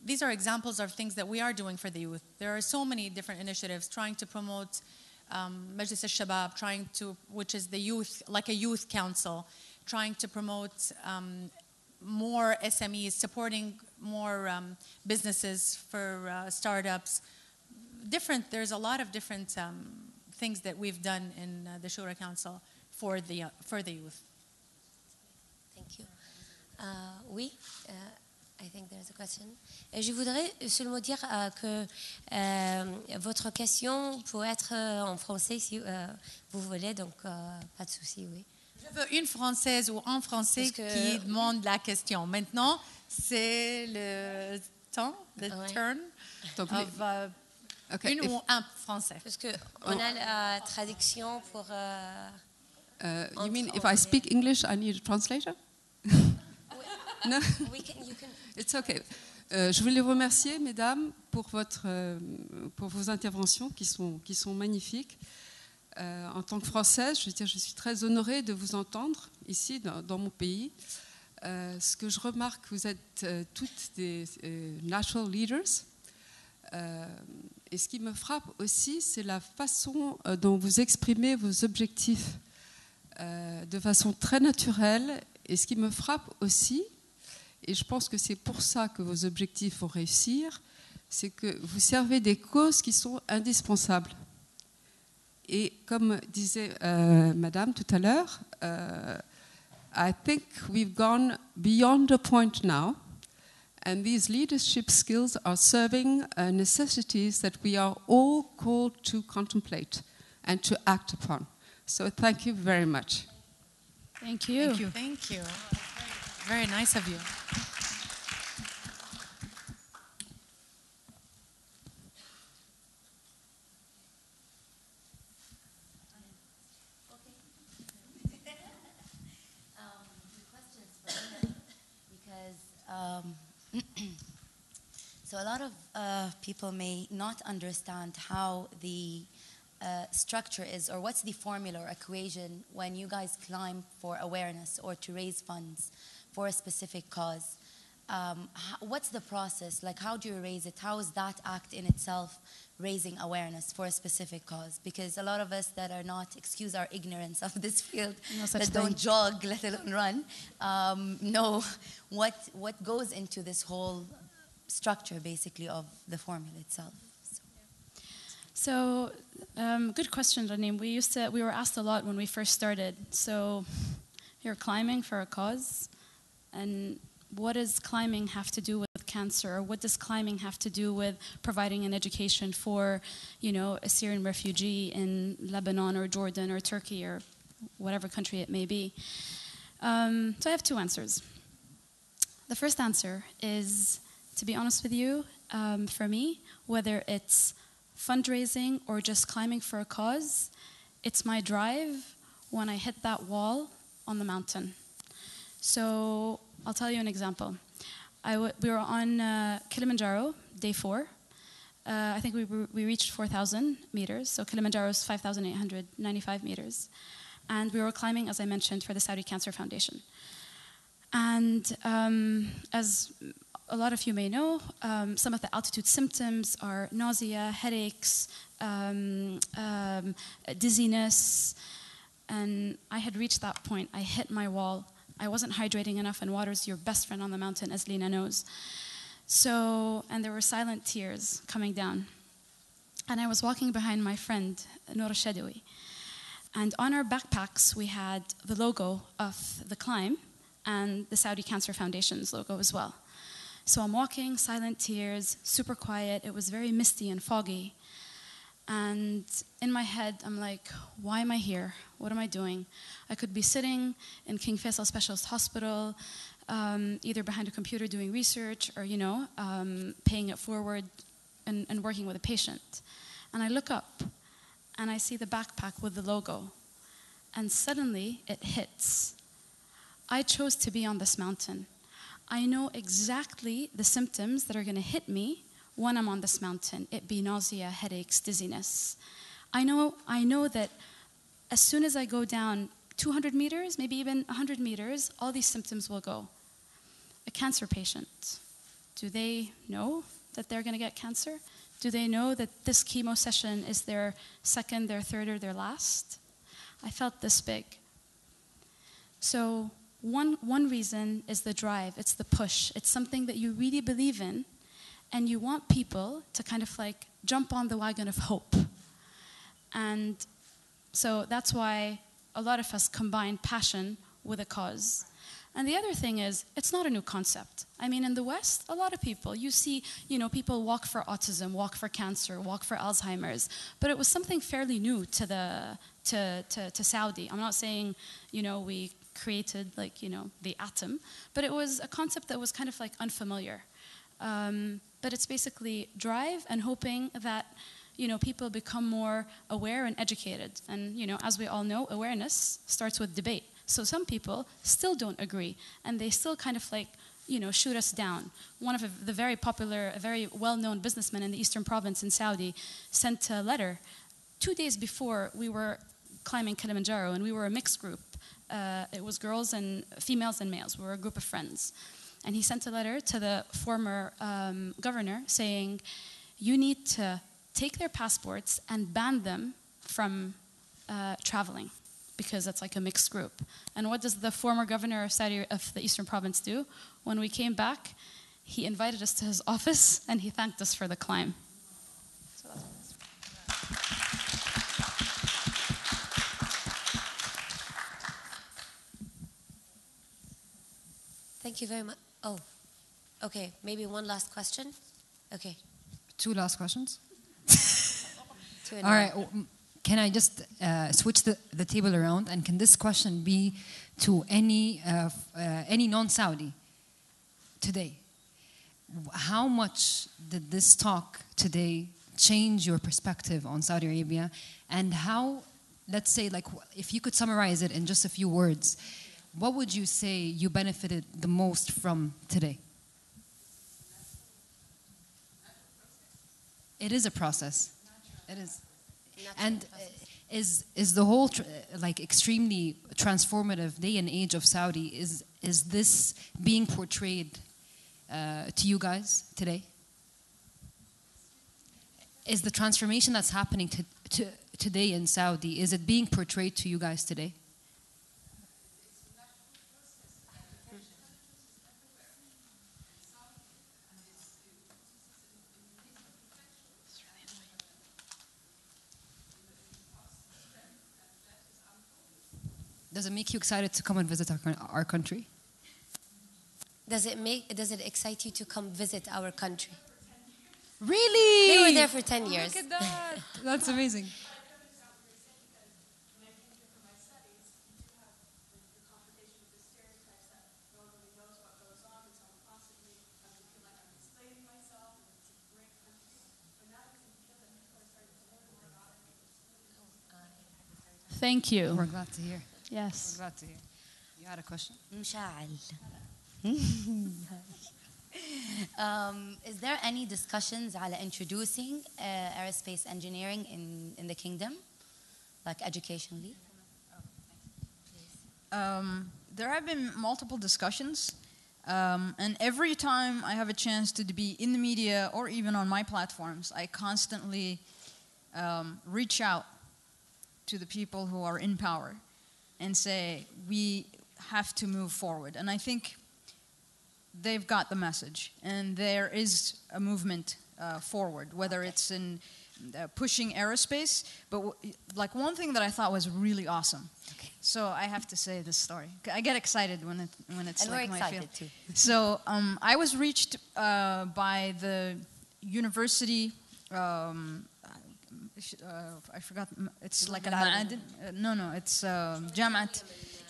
these are examples of things that we are doing for the youth. There are so many different initiatives trying to promote Majlis al-Shabab, which is the youth, like a youth council, trying to promote more SMEs, supporting more businesses for startups, there's a lot of different things that we've done in the Shura Council for the youth. Thank you. Oui, I think there's a question. Je voudrais seulement dire que votre question peut être en français si vous voulez, donc pas de souci, oui. Je veux une française ou un français qui demande la question. Maintenant, c'est le temps, le turn of Okay, une ou un français. Parce qu'on a la traduction pour... you mean if I speak English, I need a translator? No? You can... It's okay. Je voulais vous remercier, mesdames, pour vos interventions qui sont magnifiques. En tant que Française, je suis très honorée de vous entendre ici, dans mon pays. Ce que je remarque, vous êtes toutes des natural leaders. Et ce qui me frappe aussi, c'est la façon dont vous exprimez vos objectifs de façon très naturelle. Et ce qui me frappe aussi, et je pense que c'est pour ça que vos objectifs vont réussir, c'est que vous servez des causes qui sont indispensables. Et comme disait Madame tout à l'heure, I think we've gone beyond a point now, and these leadership skills are serving necessities that we are all called to contemplate and to act upon. So thank you very much. Thank you. Thank you. Thank you. Very nice of you. So a lot of people may not understand how the structure is, or what's the formula or equation when you guys climb for awareness or to raise funds for a specific cause. What's the process? Like, how do you raise it? How is that act in itself raising awareness for a specific cause? Because a lot of us that are not, excuse our ignorance of this field, that don't jog, let alone run, know what goes into this whole structure, basically, of the formula itself. So, good question, Ranim. We were asked a lot when we first started. So, you're climbing for a cause, and what does climbing have to do with cancer? Or what does climbing have to do with providing an education for, a Syrian refugee in Lebanon or Jordan or Turkey or whatever country it may be? So I have two answers. The first answer is, to be honest with you, for me, whether it's fundraising or just climbing for a cause, it's my drive when I hit that wall on the mountain. So I'll tell you an example. We were on Kilimanjaro, day 4. I think we reached 4,000 meters. So Kilimanjaro is 5,895 meters. And we were climbing, as I mentioned, for the Saudi Cancer Foundation. And as a lot of you may know, some of the altitude symptoms are nausea, headaches, dizziness. And I had reached that point. I hit my wall. I wasn't hydrating enough, and water's your best friend on the mountain, as Lina knows. So, and there were silent tears coming down. And I was walking behind my friend, Noor Shadawi. And on our backpacks, we had the logo of the climb and the Saudi Cancer Foundation's logo as well. So I'm walking, silent tears, super quiet. It was very misty and foggy. And in my head, I'm like, why am I here? What am I doing? I could be sitting in King Faisal Specialist Hospital, either behind a computer doing research or, paying it forward and working with a patient. And I look up and I see the backpack with the logo. And suddenly it hits. I chose to be on this mountain. I know exactly the symptoms that are going to hit me when I'm on this mountain. It be nausea, headaches, dizziness. I know that as soon as I go down 200 meters, maybe even 100 meters, all these symptoms will go. A cancer patient, do they know that they're going to get cancer? Do they know that this chemo session is their second, their third, or their last? I felt this big. So one reason is the drive. It's the push. It's something that you really believe in. and you want people to kind of like jump on the wagon of hope. And so that's why a lot of us combine passion with a cause. And the other thing is, it's not a new concept. I mean, in the West, a lot of people, you see, people walk for autism, walk for cancer, walk for Alzheimer's, but it was something fairly new to Saudi. I'm not saying, we created the atom, but it was a concept that was kind of like unfamiliar. But it's basically drive and hoping that people become more aware and educated. And as we all know, awareness starts with debate. So some people still don't agree, and they still kind of like shoot us down. One of the very popular, very well-known businessmen in the Eastern Province in Saudi sent a letter 2 days before we were climbing Kilimanjaro, and we were a mixed group. It was girls and females and males. We were a group of friends. And he sent a letter to the former governor saying, you need to take their passports and ban them from traveling, because it's like a mixed group. And what does the former governor of the Eastern Province do? When we came back, he invited us to his office and he thanked us for the climb. So that's Thank you very much. Oh, okay. Maybe one last question. Okay. 2 last questions. Two in All a right. row. Can I just switch the table around? And can this question be to any non-Saudi today? How much did this talk today change your perspective on Saudi Arabia? And how, let's say, like, if you could summarize it in just a few words, what would you say you benefited the most from today? It is a process. It is. And is the whole extremely transformative day and age of Saudi, is this being portrayed to you guys today? Is the transformation that's happening today in Saudi, is it being portrayed to you guys today? Does it make you excited to come and visit our country? Does it excite you to come visit our country? Really? They were there for 10 years. Look at that. That's amazing. Thank you. We're glad to hear. Yes. We're glad to hear. You had a question? مشاعل. Is there any discussions على introducing aerospace engineering in the kingdom, like educationally? There have been multiple discussions, and every time I have a chance to be in the media or even on my platforms, I constantly reach out to the people who are in power and say, we have to move forward. And I think they've got the message, and there is a movement forward, whether it's in pushing aerospace, but like one thing that I thought was really awesome. Okay. So I have to say this story. I get excited when it's And like we're my excited field. too. So I was reached by the university. I forgot. It's like Al-Ma'adin. No, it's Jamaat.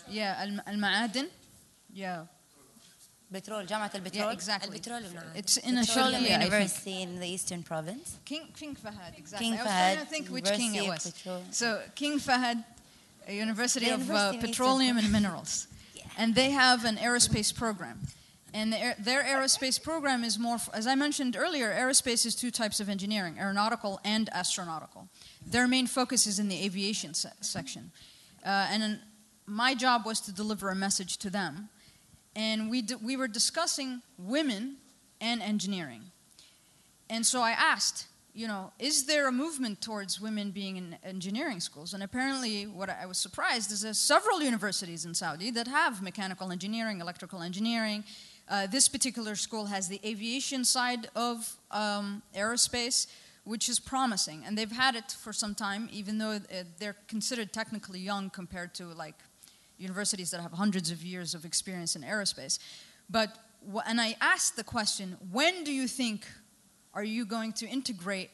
Yeah, Al-Ma'adin. Yeah. Petrol, جامعة البترول. Yeah, exactly. البترول It's in a Petroleum Sharia, University in the Eastern Province. King Fahad, exactly. King I was Fahad, trying to think which king it University of was. Petrol. So King Fahad, a University The of University of Petroleum Eastern- and Minerals. Yeah. And they have an aerospace program. And their aerospace program is more, as I mentioned earlier, aerospace is 2 types of engineering, aeronautical and astronautical. Their main focus is in the aviation section. And my job was to deliver a message to them. And we were discussing women and engineering. And so I asked, is there a movement towards women being in engineering schools? And apparently, what I was surprised is there's several universities in Saudi that have mechanical engineering, electrical engineering, This particular school has the aviation side of aerospace, which is promising. And they've had it for some time, even though they're considered technically young compared to like universities that have hundreds of years of experience in aerospace. And I asked the question, when do you think are you going to integrate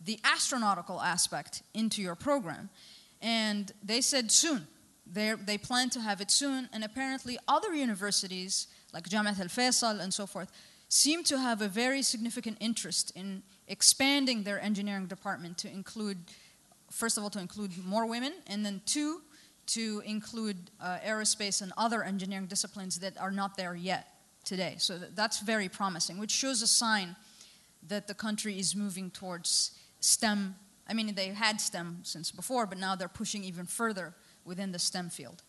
the astronautical aspect into your program? And they said soon. They plan to have it soon, and apparently other universities, like Jamiat al-Faisal and so forth, seem to have a very significant interest in expanding their engineering department to include, first of all, to include more women, and then two, to include aerospace and other engineering disciplines that are not there yet today. So that's very promising, which shows a sign that the country is moving towards STEM. I mean, they had STEM since before, but now they're pushing even further within the STEM field.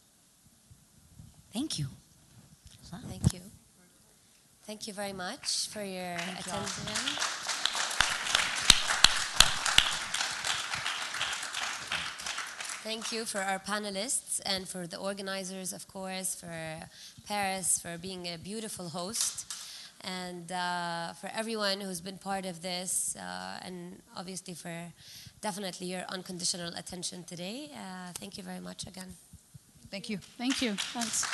Thank you. Thank you. Thank you very much for your attention. Thank you for our panelists and for the organizers, of course, for Paris for being a beautiful host, and for everyone who's been part of this, and obviously for definitely your unconditional attention today. Thank you very much again. Thank you. Thank you. Thanks.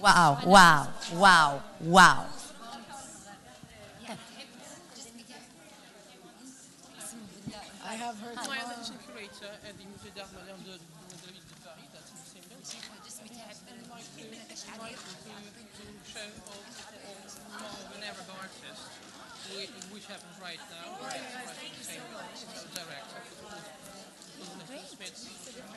Wow, wow, wow, wow. I have heard. Which happens right now.